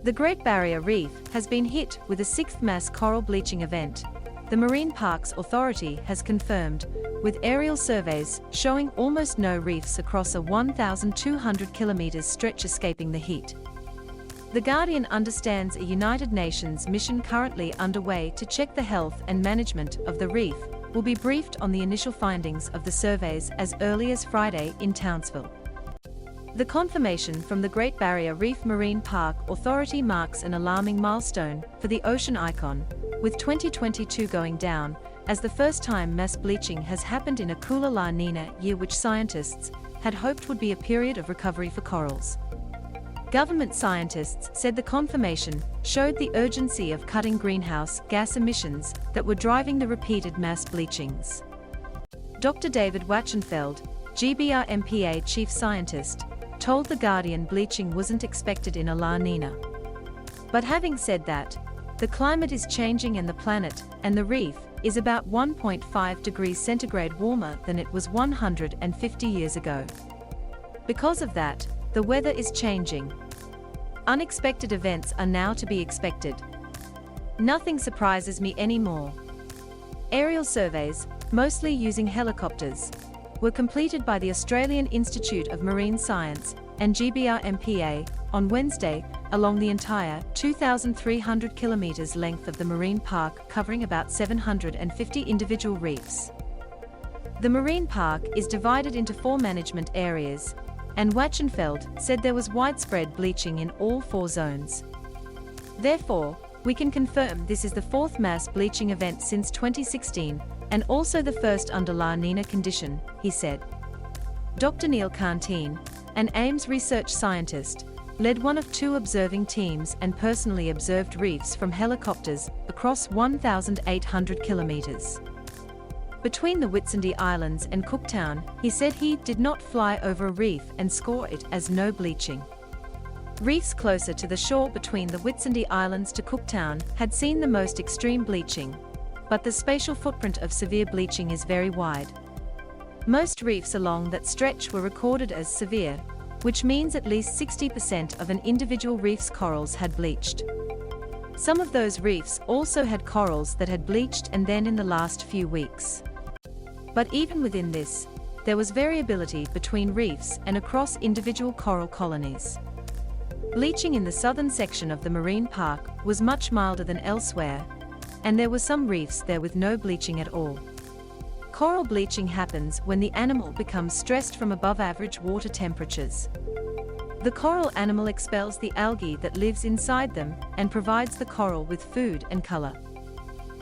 The Great Barrier Reef has been hit with a sixth mass coral bleaching event, the Marine Parks Authority has confirmed, with aerial surveys showing almost no reefs across a 1,200 kilometers stretch escaping the heat. The Guardian understands a United Nations mission currently underway to check the health and management of the reef will be briefed on the initial findings of the surveys as early as Friday in Townsville. The confirmation from the Great Barrier Reef Marine Park Authority marks an alarming milestone for the ocean icon, with 2022 going down as the first time mass bleaching has happened in a cooler La Niña year, which scientists had hoped would be a period of recovery for corals. Government scientists said the confirmation showed the urgency of cutting greenhouse gas emissions that were driving the repeated mass bleachings. Dr. David Wachenfeld, GBRMPA chief scientist, told The Guardian bleaching wasn't expected in a La Niña. But having said that, the climate is changing and the planet, and the reef, is about 1.5 degrees centigrade warmer than it was 150 years ago. Because of that, the weather is changing. Unexpected events are now to be expected. Nothing surprises me anymore. Aerial surveys, mostly using helicopters, were completed by the Australian Institute of Marine Science and GBRMPA on Wednesday along the entire 2,300 kilometers length of the marine park, covering about 750 individual reefs. The marine park is divided into 4 management areas, and Wachenfeld said there was widespread bleaching in all 4 zones. Therefore, we can confirm this is the 4th mass bleaching event since 2016, and also the first under La Niña condition, he said. Dr. Neil Canteen, an Ames research scientist, led one of 2 observing teams and personally observed reefs from helicopters across 1,800 kilometers. Between the Whitsunday Islands and Cooktown, he said he did not fly over a reef and score it as no bleaching. Reefs closer to the shore between the Whitsunday Islands to Cooktown had seen the most extreme bleaching, but the spatial footprint of severe bleaching is very wide. Most reefs along that stretch were recorded as severe, which means at least 60% of an individual reef's corals had bleached. Some of those reefs also had corals that had bleached and then in the last few weeks. But even within this, there was variability between reefs and across individual coral colonies. Bleaching in the southern section of the marine park was much milder than elsewhere, and there were some reefs there with no bleaching at all. Coral bleaching happens when the animal becomes stressed from above average water temperatures. The coral animal expels the algae that lives inside them and provides the coral with food and color.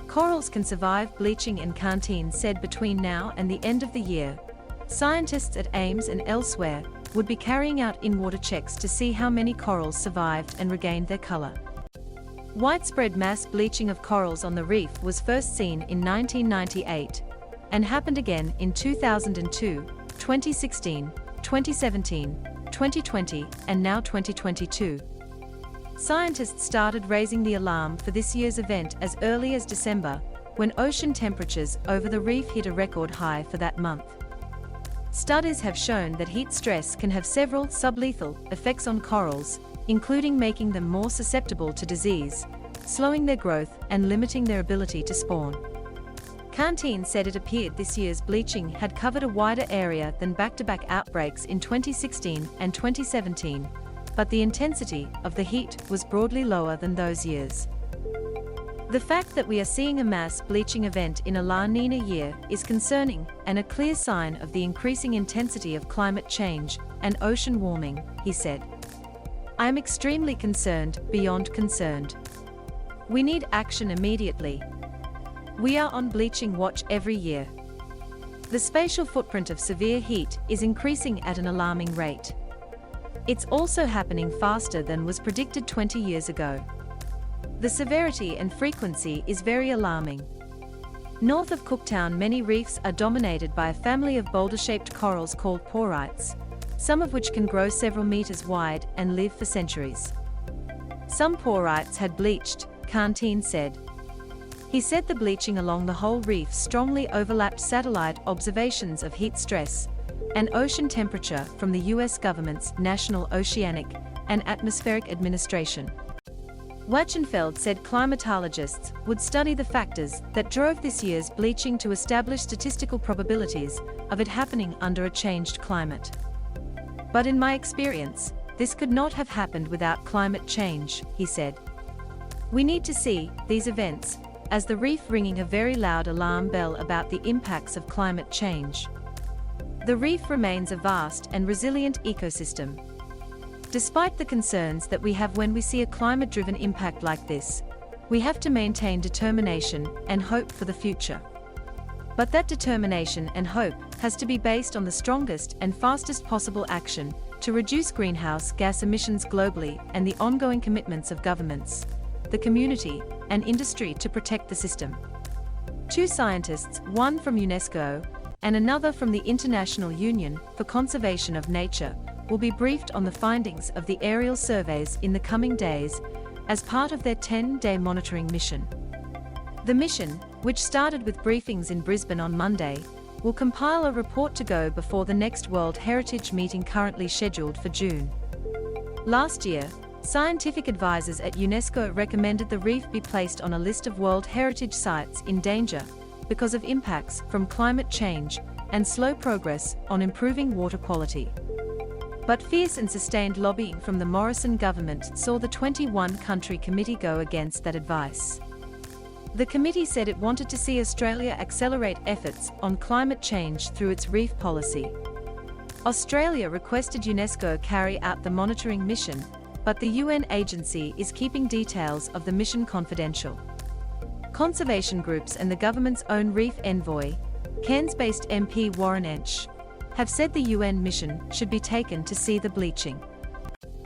Corals can survive bleaching, and Canteen said between now and the end of the year, scientists at Ames and elsewhere would be carrying out in-water checks to see how many corals survived and regained their color. Widespread mass bleaching of corals on the reef was first seen in 1998 and happened again in 2002, 2016, 2017, 2020, and now 2022. Scientists started raising the alarm for this year's event as early as December, when ocean temperatures over the reef hit a record high for that month. Studies have shown that heat stress can have several sublethal effects on corals, including making them more susceptible to disease, slowing their growth, and limiting their ability to spawn. Canteen said it appeared this year's bleaching had covered a wider area than back-to-back outbreaks in 2016 and 2017, but the intensity of the heat was broadly lower than those years. The fact that we are seeing a mass bleaching event in a La Niña year is concerning and a clear sign of the increasing intensity of climate change and ocean warming, he said. I am extremely concerned, beyond concerned. We need action immediately. We are on bleaching watch every year. The spatial footprint of severe heat is increasing at an alarming rate. It's also happening faster than was predicted 20 years ago. The severity and frequency is very alarming. North of Cooktown, many reefs are dominated by a family of boulder-shaped corals called porites, some of which can grow several meters wide and live for centuries. Some porites had bleached, Canteen said. He said the bleaching along the whole reef strongly overlapped satellite observations of heat stress and ocean temperature from the U.S. government's National Oceanic and Atmospheric Administration. Wachenfeld said climatologists would study the factors that drove this year's bleaching to establish statistical probabilities of it happening under a changed climate. But in my experience, this could not have happened without climate change, he said. We need to see these events as the reef ringing a very loud alarm bell about the impacts of climate change. The reef remains a vast and resilient ecosystem. Despite the concerns that we have when we see a climate-driven impact like this, we have to maintain determination and hope for the future. But that determination and hope has to be based on the strongest and fastest possible action to reduce greenhouse gas emissions globally and the ongoing commitments of governments, the community, and industry to protect the system. Two scientists, one from UNESCO and another from the International Union for Conservation of Nature, will be briefed on the findings of the aerial surveys in the coming days as part of their 10-day monitoring mission. The mission, which started with briefings in Brisbane on Monday, will compile a report to go before the next World Heritage meeting currently scheduled for June. Last year, scientific advisors at UNESCO recommended the reef be placed on a list of World Heritage Sites in danger because of impacts from climate change and slow progress on improving water quality. But fierce and sustained lobbying from the Morrison government saw the 21-country committee go against that advice. The committee said it wanted to see Australia accelerate efforts on climate change through its reef policy. Australia requested UNESCO carry out the monitoring mission, but the UN agency is keeping details of the mission confidential. Conservation groups and the government's own reef envoy, Cairns-based MP Warren Entsch, have said the UN mission should be taken to see the bleaching.